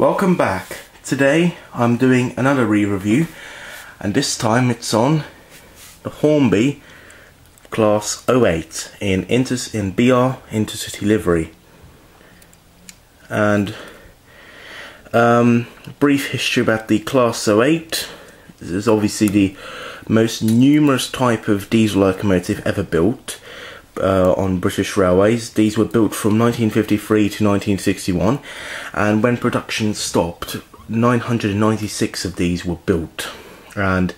Welcome back. Today I'm doing another re-review, and this time it's on the Hornby Class 08 in BR Intercity livery. And brief history about the Class 08. This is obviously the most numerous type of diesel locomotive ever built on British railways. These were built from 1953 to 1961, and when production stopped, 996 of these were built, and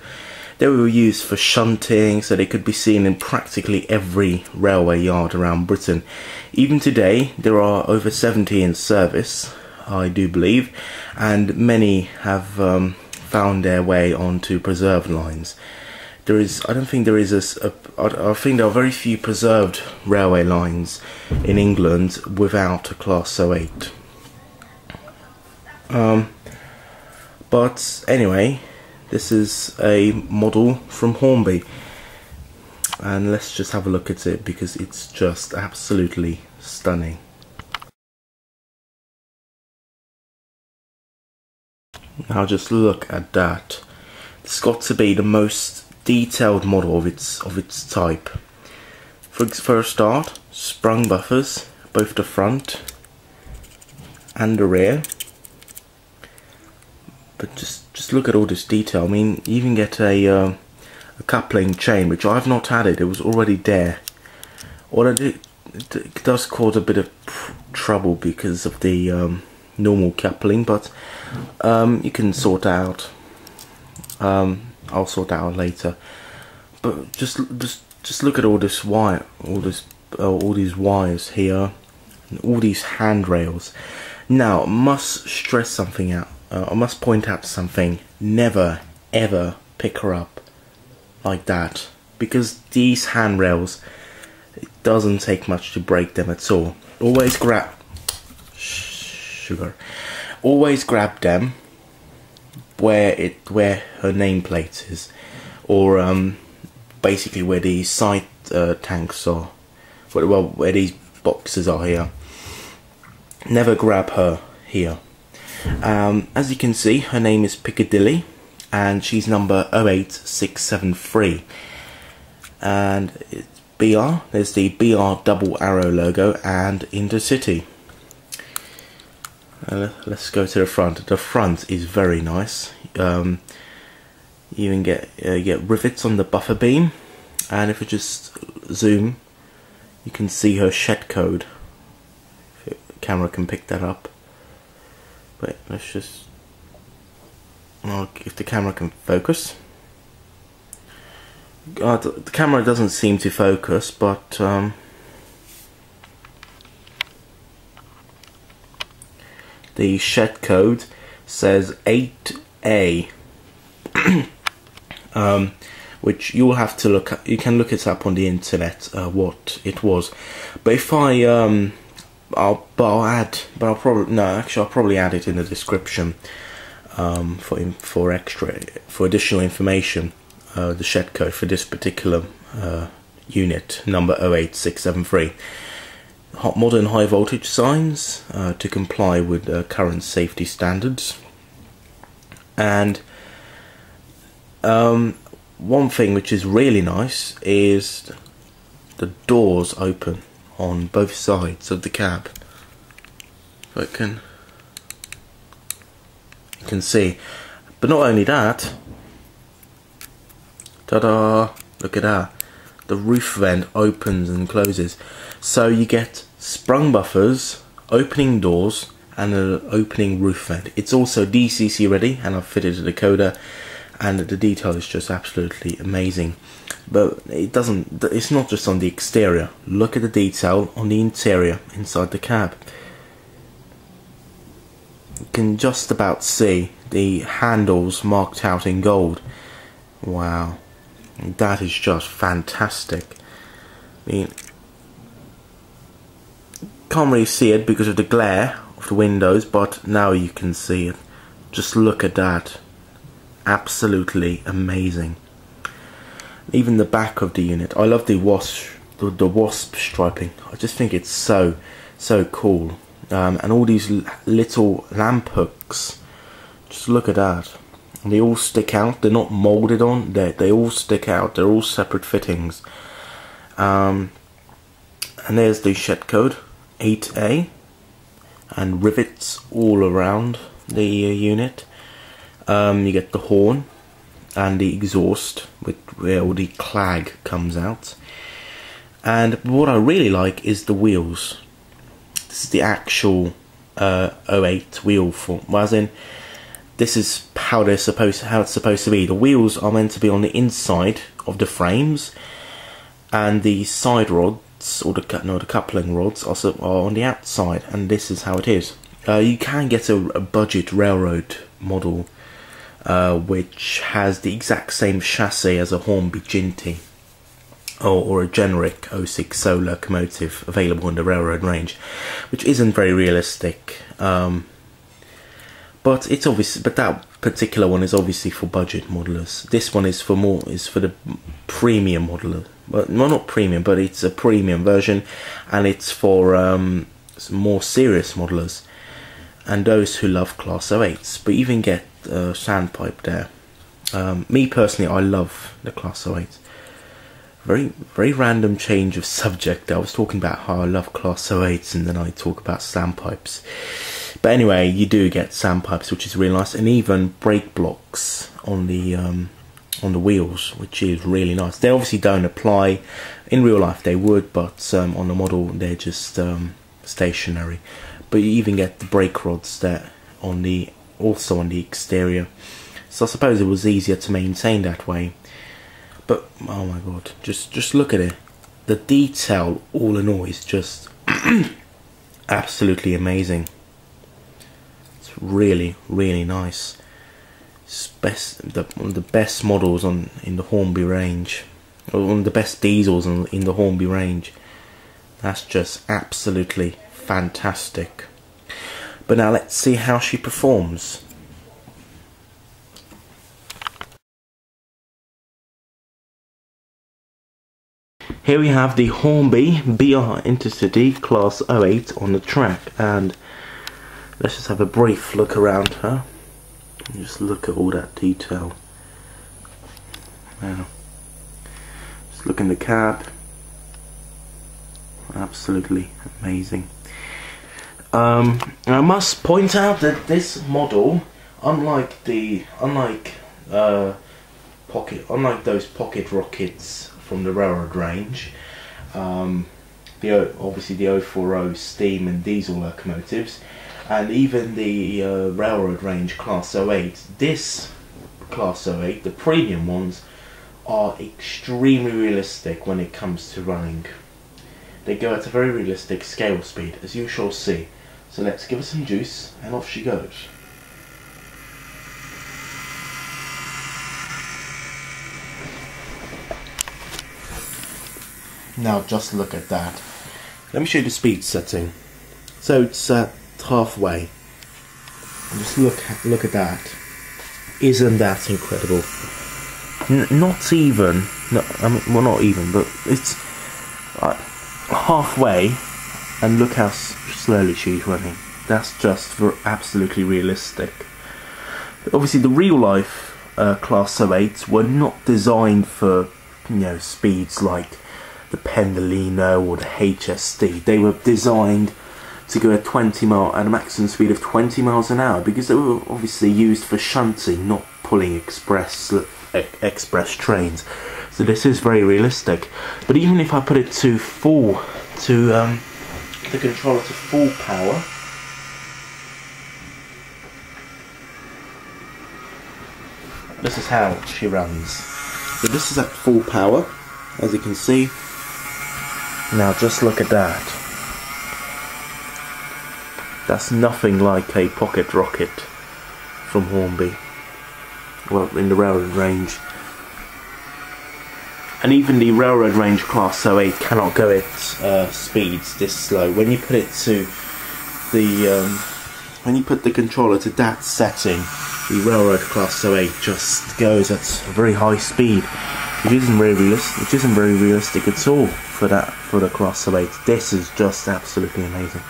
they were used for shunting, so they could be seen in practically every railway yard around Britain. Even today there are over 70 in service, I do believe, and many have found their way onto preserved lines. I think there are very few preserved railway lines in England without a Class 08. But anyway, this is a model from Hornby, and let's just have a look at it because it's just absolutely stunning. Now just look at that. It's got to be the most detailed model of its type. For a start, sprung buffers, both the front and the rear. But just look at all this detail. I mean, you even get a coupling chain, which I've not added. It was already there. It does cause a bit of trouble because of the normal coupling, but you can sort out. I'll sort that out later. But just look at all this wire, all these wires here, and all these handrails. Now, I must stress something out. I must point out something. Never ever pick her up like that, because these handrails, it doesn't take much to break them at all. Always grab Always grab them where her nameplate is, or basically where the side tanks are, where these boxes are here. Never grab her here. As you can see, her name is Piccadilly, and she's number 08673, and it's BR. There's the BR double arrow logo and Intercity. Let's go to the front. The front is very nice. You even get rivets on the buffer beam, and if you just zoom, you can see her shed code. If the camera can pick that up. Wait, let's just. Well, if the camera can focus. The camera doesn't seem to focus, but the shed code says 8A, which you'll have to look at. You can look it up on the internet what it was. But if I'll probably add it in the description for additional information. The shed code for this particular unit, number 08673. Modern high voltage signs to comply with current safety standards, and one thing which is really nice is the doors open on both sides of the cab. So you can see, but not only that, ta-da! Look at that. The roof vent opens and closes, so you get sprung buffers, opening doors, and an opening roof vent. It's also DCC ready, and I've fitted a decoder, and the detail is just absolutely amazing. But it's not just on the exterior. Look at the detail on the interior, inside the cab. You can just about see the handles marked out in gold. Wow. That is just fantastic. I mean, can't really see it because of the glare of the windows, but now you can see it. Just look at that. Absolutely amazing. Even the back of the unit. I love the wasp striping. I just think it's so cool. and all these little lamp hooks. Just look at that. And they all stick out. They're not molded on. They all stick out. They're all separate fittings. And there's the shed code 8A, and rivets all around the unit. You get the horn and the exhaust where all the clag comes out. And what I really like is the wheels. This is the actual 08 wheel form. Well, as in, this is how it's supposed to be. The wheels are meant to be on the inside of the frames, and the side rods, or the coupling rods, also are on the outside. And this is how it is. You can get a budget railroad model, which has the exact same chassis as a Hornby Ginty, or a generic 06 locomotive available in the railroad range, which isn't very realistic. But it's obvious. But that particular one is obviously for budget modelers. This one is for the premium modeler. Well, not premium, but it's a premium version, and it's for more serious modelers and those who love Class 08s. But you even get sandpipe there. Me personally, I love the Class 08. Very random change of subject. I was talking about how I love Class 08s, and then I talk about sandpipes. But anyway, you do get sandpipes, which is really nice, and even brake blocks on the wheels, which is really nice. They obviously don't apply in real life. They would, but on the model they're just stationary. But you even get the brake rods there also on the exterior. So I suppose it was easier to maintain that way. But oh my god, just look at it. The detail, all in all, is just absolutely amazing. It's really, really nice. It's one of the best models in the Hornby range, or one of the best diesels in the Hornby range. That's just absolutely fantastic. But now let's see how she performs. Here we have the Hornby BR Intercity Class 08 on the track, and let's just have a brief look around her. Just look at all that detail. Now, just look in the cab. Absolutely amazing. I must point out that this model, unlike those pocket rockets from the railroad range, obviously the 040 steam and diesel locomotives, and even the railroad range Class 08, this Class 08, the premium ones, are extremely realistic when it comes to running. They go at a very realistic scale speed, as you shall see. So let's give her some juice, and off she goes. Now just look at that. Let me show you the speed setting. So it's at halfway. And just look at that. Isn't that incredible? Not even. No, I mean, well, not even, but it's halfway. And look how slowly she's running. That's just absolutely realistic. But obviously, the real life Class 08s were not designed for speeds like the Pendolino or the HSD. They were designed to go at a maximum speed of 20 miles an hour, because they were obviously used for shunting, not pulling express trains. So this is very realistic. But even if I put it to the controller to full power, this is how she runs. So this is at full power, as you can see. Now just look at that. That's nothing like a pocket rocket from Hornby, well, in the railroad range. And even the railroad range Class 08 cannot go at speeds this slow. When you put it to when you put the controller to that setting, the railroad Class 08 just goes at a very high speed, which isn't very realistic at all for the Class 08. This is just absolutely amazing.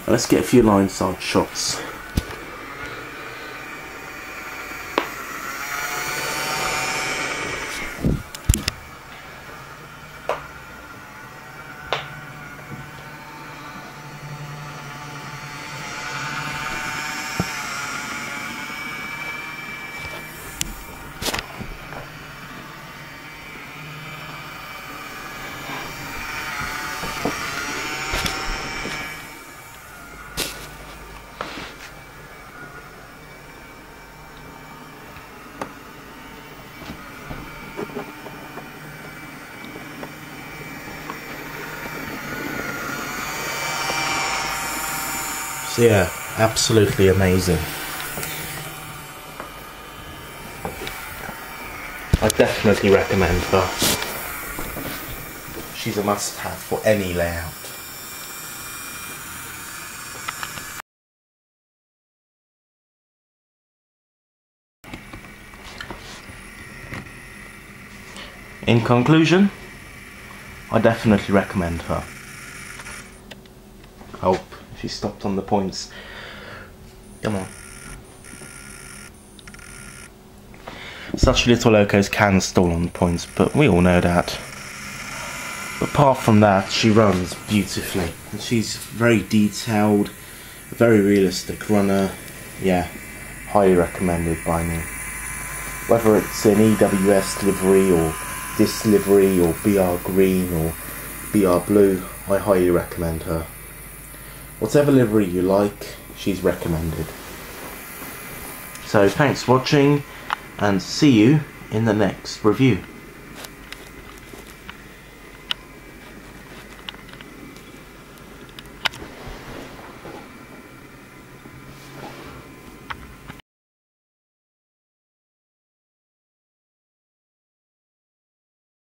Let's get a few line side shots. So yeah, absolutely amazing. I definitely recommend her. She's a must-have for any layout. In conclusion, I definitely recommend her. Oh, she stopped on the points. Come on. Such little locos can stall on the points, but we all know that. But apart from that, she runs beautifully. And she's very detailed, very realistic runner. Yeah, highly recommended by me. Whether it's an EWS livery or this livery or BR green or BR blue, I highly recommend her. Whatever livery you like, she's recommended. So thanks for watching, and see you in the next review.